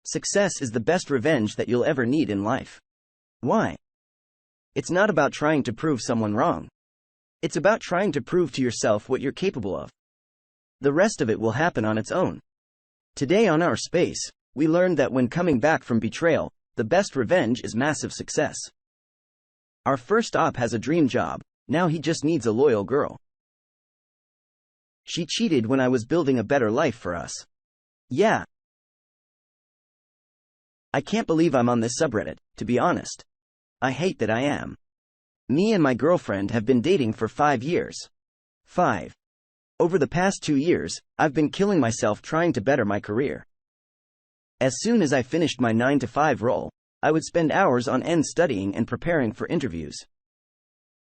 Success is the best revenge that you'll ever need in life. Why? It's not about trying to prove someone wrong. It's about trying to prove to yourself what you're capable of. The rest of it will happen on its own. Today on Our Space, we learned that when coming back from betrayal, the best revenge is massive success. Our first op has a dream job, now he just needs a loyal girl. She cheated when I was building a better life for us. Yeah. I can't believe I'm on this subreddit, to be honest. I hate that I am. Me and my girlfriend have been dating for 5 years. 5. Over the past 2 years, I've been killing myself trying to better my career. As soon as I finished my 9-to-5 role, I would spend hours on end studying and preparing for interviews.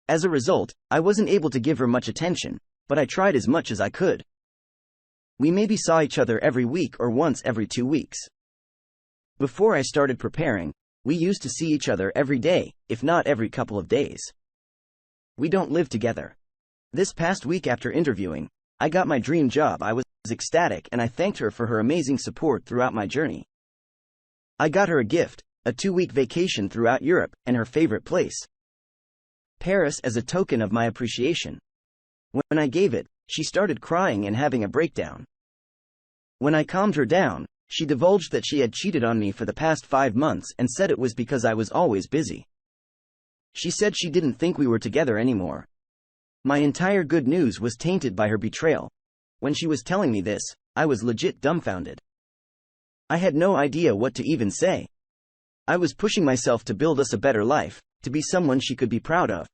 As a result, I wasn't able to give her much attention, but I tried as much as I could. We maybe saw each other every week or once every 2 weeks. Before I started preparing, we used to see each other every day, if not every couple of days. We don't live together. This past week after interviewing, I got my dream job. I was ecstatic and I thanked her for her amazing support throughout my journey. I got her a gift, a 2-week vacation throughout Europe, and her favorite place, Paris, as a token of my appreciation. When I gave it, she started crying and having a breakdown. When I calmed her down, she divulged that she had cheated on me for the past 5 months and said it was because I was always busy. She said she didn't think we were together anymore. My entire good news was tainted by her betrayal. When she was telling me this, I was legit dumbfounded. I had no idea what to even say. I was pushing myself to build us a better life, to be someone she could be proud of.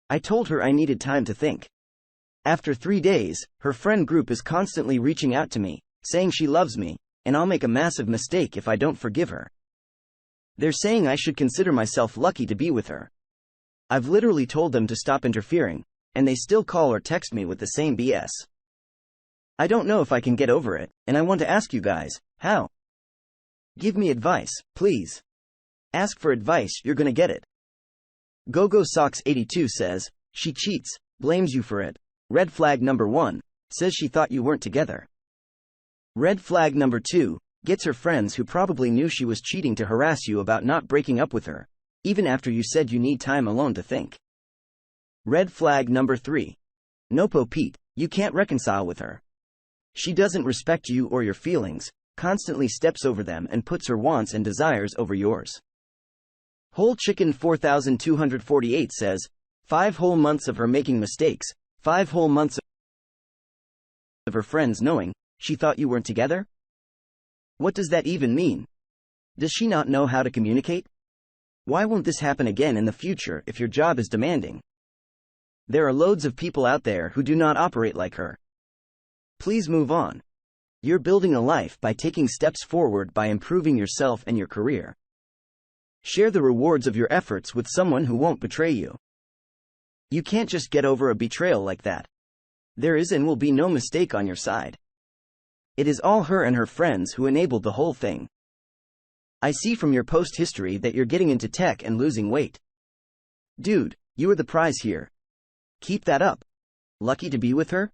I told her I needed time to think. After 3 days, her friend group is constantly reaching out to me, saying she loves me, and I'll make a massive mistake if I don't forgive her. They're saying I should consider myself lucky to be with her. I've literally told them to stop interfering, and they still call or text me with the same BS. I don't know if I can get over it, and I want to ask you guys, how? Give me advice, please. Ask for advice, you're gonna get it. GoGoSocks82 says, she cheats, blames you for it. Red flag number 1, says she thought you weren't together. Red flag number 2, gets her friends who probably knew she was cheating to harass you about not breaking up with her, even after you said you need time alone to think. Red flag number 3. Nopo Pete, you can't reconcile with her. She doesn't respect you or your feelings, constantly steps over them and puts her wants and desires over yours. Whole Chicken 4248 says, 5 whole months of her making mistakes, 5 whole months of her friends knowing she thought you weren't together? What does that even mean? Does she not know how to communicate? Why won't this happen again in the future if your job is demanding? There are loads of people out there who do not operate like her. Please move on. You're building a life by taking steps forward by improving yourself and your career. Share the rewards of your efforts with someone who won't betray you. You can't just get over a betrayal like that. There is and will be no mistake on your side. It is all her and her friends who enabled the whole thing. I see from your post history that you're getting into tech and losing weight. Dude, you are the prize here. Keep that up. Lucky to be with her?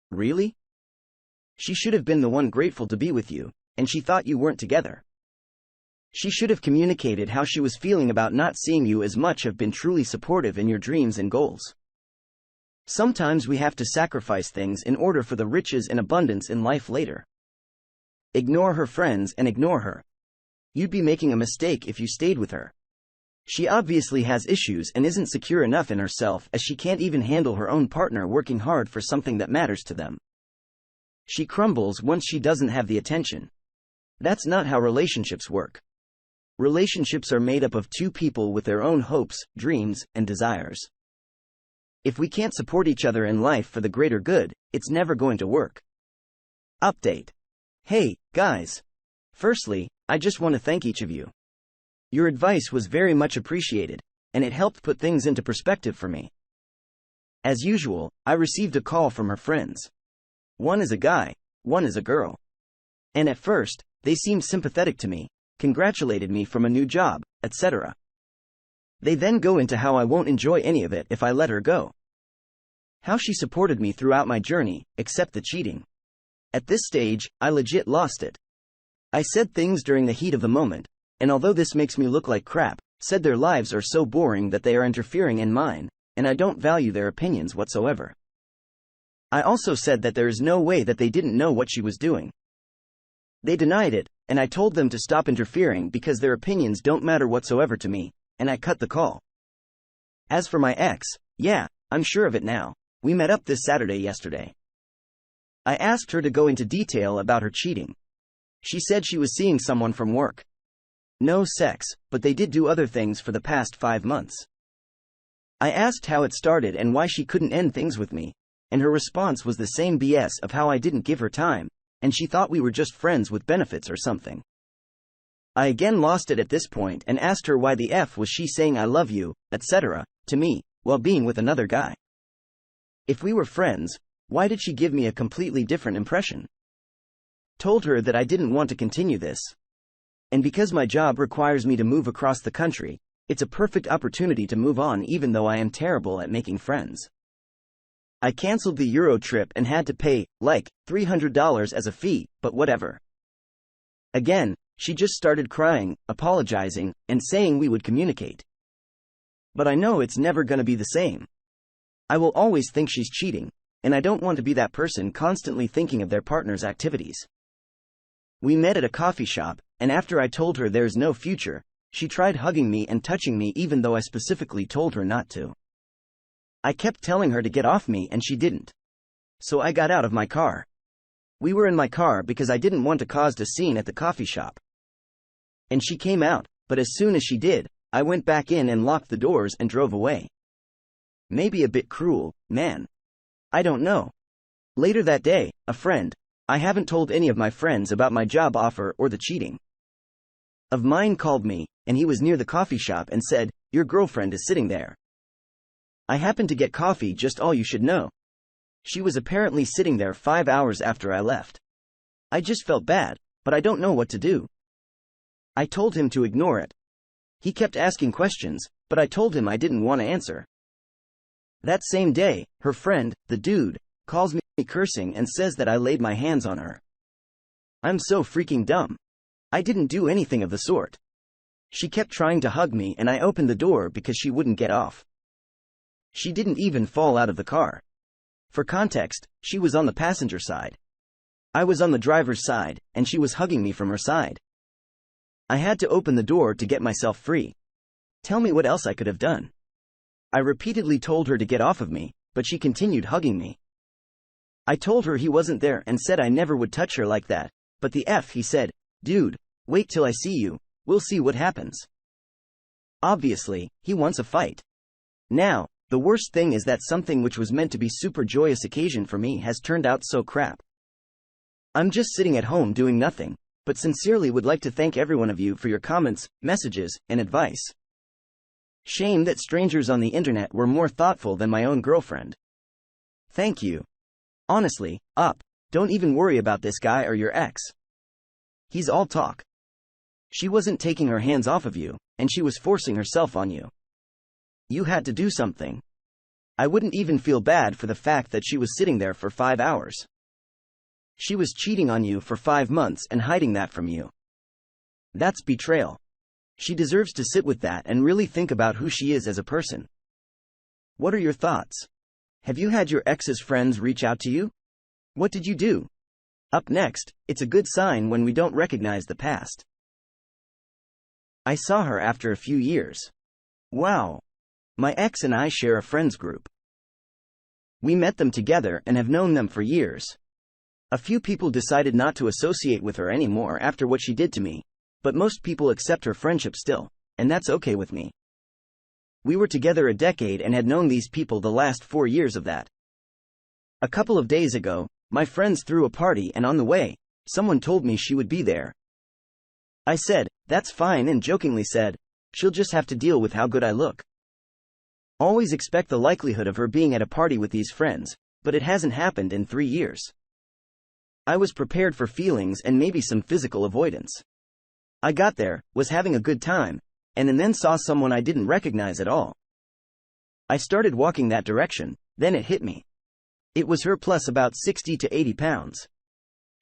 Really? She should have been the one grateful to be with you, and she thought you weren't together. She should have communicated how she was feeling about not seeing you as much, have been truly supportive in your dreams and goals. Sometimes we have to sacrifice things in order for the riches and abundance in life later. Ignore her friends and ignore her. You'd be making a mistake if you stayed with her. She obviously has issues and isn't secure enough in herself, as she can't even handle her own partner working hard for something that matters to them. She crumbles once she doesn't have the attention. That's not how relationships work. Relationships are made up of 2 people with their own hopes, dreams, and desires. If we can't support each other in life for the greater good, it's never going to work. Update. Hey, guys. Firstly, I just want to thank each of you. Your advice was very much appreciated, and it helped put things into perspective for me. As usual, I received a call from her friends. One is a guy, one is a girl. And at first, they seemed sympathetic to me, congratulated me from a new job, etc. They then go into how I won't enjoy any of it if I let her go. How she supported me throughout my journey, except the cheating. At this stage, I legit lost it. I said things during the heat of the moment, and although this makes me look like crap, said their lives are so boring that they are interfering in mine, and I don't value their opinions whatsoever. I also said that there is no way that they didn't know what she was doing. They denied it, and I told them to stop interfering because their opinions don't matter whatsoever to me, and I cut the call. As for my ex, yeah, I'm sure of it now. We met up this Saturday yesterday. I asked her to go into detail about her cheating. She said she was seeing someone from work. No sex, but they did do other things for the past 5 months. I asked how it started and why she couldn't end things with me, and her response was the same BS of how I didn't give her time, and she thought we were just friends with benefits or something. I again lost it at this point and asked her why the F was she saying I love you, etc., to me, while being with another guy. If we were friends, why did she give me a completely different impression? Told her that I didn't want to continue this. And because my job requires me to move across the country, it's a perfect opportunity to move on even though I am terrible at making friends. I cancelled the Euro trip and had to pay, like, $300 as a fee, but whatever. Again, she just started crying, apologizing, and saying we would communicate. But I know it's never gonna be the same. I will always think she's cheating, and I don't want to be that person constantly thinking of their partner's activities. We met at a coffee shop, and after I told her there's no future, she tried hugging me and touching me even though I specifically told her not to. I kept telling her to get off me and she didn't. So I got out of my car. We were in my car because I didn't want to cause a scene at the coffee shop. And she came out, but as soon as she did, I went back in and locked the doors and drove away. Maybe a bit cruel, man. I don't know. Later that day, a friend, I haven't told any of my friends about my job offer or the cheating of mine, called me, and he was near the coffee shop and said, "Your girlfriend is sitting there." I happened to get coffee, just all you should know. She was apparently sitting there 5 hours after I left. I just felt bad, but I don't know what to do. I told him to ignore it. He kept asking questions, but I told him I didn't want to answer. That same day, her friend, the dude, calls me cursing and says that I laid my hands on her. I'm so freaking dumb. I didn't do anything of the sort. She kept trying to hug me and I opened the door because she wouldn't get off. She didn't even fall out of the car. For context, she was on the passenger side. I was on the driver's side, and she was hugging me from her side. I had to open the door to get myself free. Tell me what else I could have done. I repeatedly told her to get off of me, but she continued hugging me. I told her he wasn't there and said I never would touch her like that, but the F he said, "Dude, wait till I see you, we'll see what happens." Obviously, he wants a fight. Now, the worst thing is that something which was meant to be super joyous occasion for me has turned out so crap. I'm just sitting at home doing nothing, but sincerely would like to thank every one of you for your comments, messages, and advice. Shame that strangers on the internet were more thoughtful than my own girlfriend. Thank you. Honestly, don't even worry about this guy or your ex. He's all talk. She wasn't taking her hands off of you, and she was forcing herself on you. You had to do something. I wouldn't even feel bad for the fact that she was sitting there for 5 hours. She was cheating on you for 5 months and hiding that from you. That's betrayal. She deserves to sit with that and really think about who she is as a person. What are your thoughts? Have you had your ex's friends reach out to you? What did you do? Up next, it's a good sign when we don't recognize the past. I saw her after a few years. Wow. My ex and I share a friends group. We met them together and have known them for years. A few people decided not to associate with her anymore after what she did to me, but most people accept her friendship still, and that's okay with me. We were together a decade and had known these people the last 4 years of that. A couple of days ago, my friends threw a party and on the way, someone told me she would be there. I said, "That's fine," and jokingly said, "She'll just have to deal with how good I look." Always expect the likelihood of her being at a party with these friends, but it hasn't happened in 3 years. I was prepared for feelings and maybe some physical avoidance. I got there, was having a good time, and then saw someone I didn't recognize at all. I started walking that direction, then it hit me. It was her plus about 60 to 80 pounds.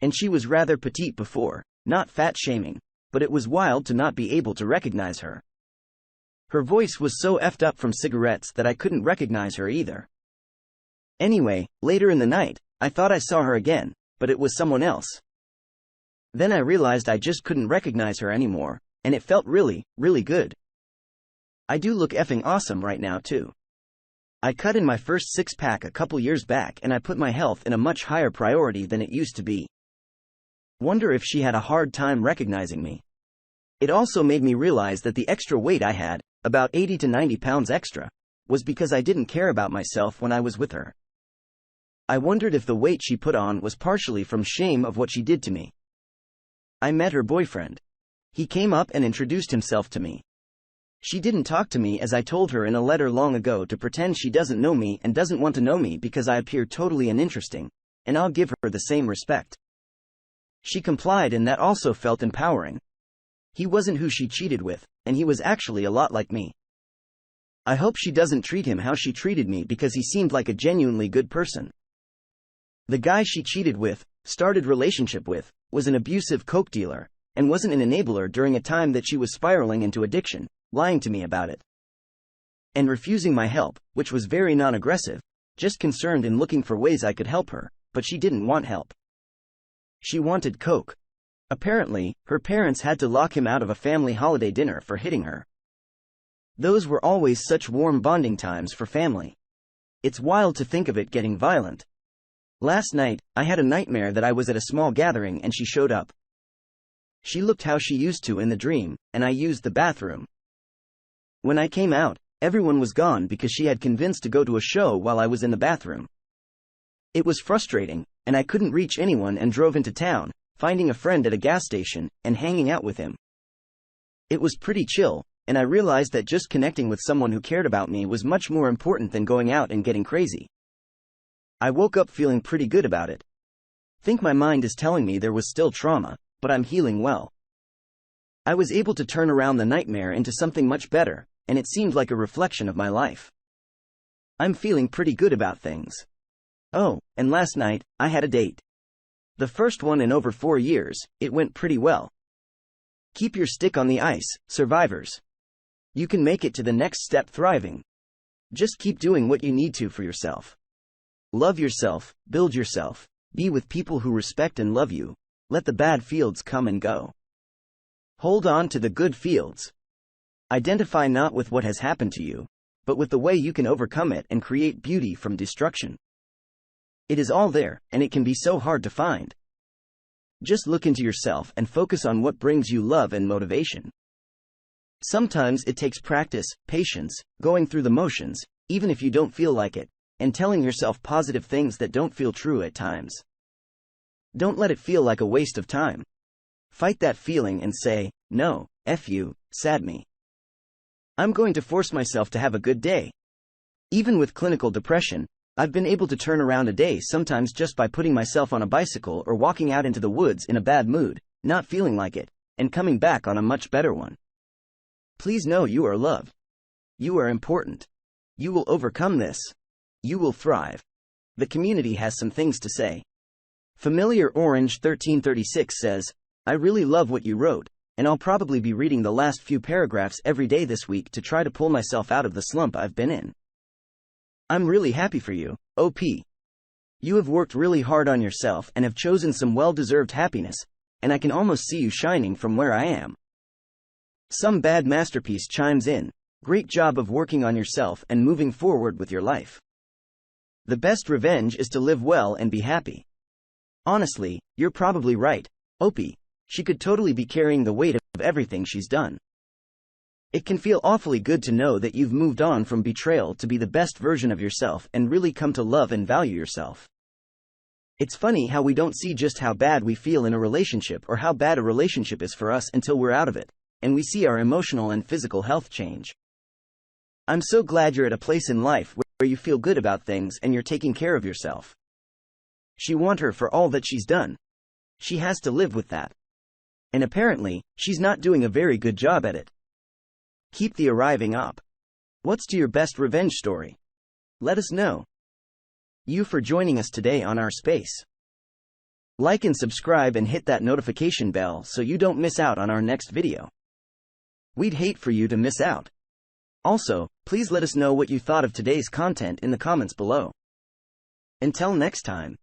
And she was rather petite before, not fat shaming, but it was wild to not be able to recognize her. Her voice was so effed up from cigarettes that I couldn't recognize her either. Anyway, later in the night, I thought I saw her again, but it was someone else. Then I realized I just couldn't recognize her anymore, and it felt really, really good. I do look effing awesome right now too. I cut in my first six-pack a couple years back and I put my health in a much higher priority than it used to be. Wonder if she had a hard time recognizing me. It also made me realize that the extra weight I had, about 80 to 90 pounds extra, was because I didn't care about myself when I was with her. I wondered if the weight she put on was partially from shame of what she did to me. I met her boyfriend. He came up and introduced himself to me. She didn't talk to me as I told her in a letter long ago to pretend she doesn't know me and doesn't want to know me because I appear totally uninteresting, and I'll give her the same respect. She complied and that also felt empowering. He wasn't who she cheated with, and he was actually a lot like me. I hope she doesn't treat him how she treated me because he seemed like a genuinely good person. The guy she cheated with, started relationship with, was an abusive coke dealer, and wasn't an enabler during a time that she was spiraling into addiction, lying to me about it. And refusing my help, which was very non-aggressive, just concerned in looking for ways I could help her, but she didn't want help. She wanted coke. Apparently, her parents had to lock him out of a family holiday dinner for hitting her. Those were always such warm bonding times for family. It's wild to think of it getting violent. Last night, I had a nightmare that I was at a small gathering and she showed up. She looked how she used to in the dream, and I used the bathroom. When I came out, everyone was gone because she had convinced to go to a show while I was in the bathroom. It was frustrating, and I couldn't reach anyone and drove into town, finding a friend at a gas station, and hanging out with him. It was pretty chill, and I realized that just connecting with someone who cared about me was much more important than going out and getting crazy. I woke up feeling pretty good about it. Think my mind is telling me there was still trauma, but I'm healing well. I was able to turn around the nightmare into something much better, and it seemed like a reflection of my life. I'm feeling pretty good about things. Oh, and last night, I had a date. The first one in over 4 years, it went pretty well. Keep your stick on the ice, survivors. You can make it to the next step thriving. Just keep doing what you need to for yourself. Love yourself, build yourself, be with people who respect and love you, let the bad fields come and go. Hold on to the good fields. Identify not with what has happened to you, but with the way you can overcome it and create beauty from destruction. It is all there, and it can be so hard to find. Just look into yourself and focus on what brings you love and motivation. Sometimes it takes practice, patience, going through the motions, even if you don't feel like it, and telling yourself positive things that don't feel true at times. Don't let it feel like a waste of time. Fight that feeling and say, no, F you, sad me. I'm going to force myself to have a good day. Even with clinical depression, I've been able to turn around a day sometimes just by putting myself on a bicycle or walking out into the woods in a bad mood, not feeling like it, and coming back on a much better one. Please know you are loved. You are important. You will overcome this. You will thrive. The community has some things to say. Familiar Orange 1336 says, I really love what you wrote, and I'll probably be reading the last few paragraphs every day this week to try to pull myself out of the slump I've been in. I'm really happy for you, OP. You have worked really hard on yourself and have chosen some well-deserved happiness, and I can almost see you shining from where I am. Some bad masterpiece chimes in, great job of working on yourself and moving forward with your life. The best revenge is to live well and be happy. Honestly, you're probably right, Opie. She could totally be carrying the weight of everything she's done. It can feel awfully good to know that you've moved on from betrayal to be the best version of yourself and really come to love and value yourself. It's funny how we don't see just how bad we feel in a relationship or how bad a relationship is for us until we're out of it, and we see our emotional and physical health change. I'm so glad you're at a place in life where you feel good about things and you're taking care of yourself. She want her for all that she's done. She has to live with that. And apparently, she's not doing a very good job at it. Keep the arriving up. What's to your best revenge story? Let us know. You for joining us today on our space. Like and subscribe and hit that notification bell so you don't miss out on our next video. We'd hate for you to miss out. Also, please let us know what you thought of today's content in the comments below. Until next time.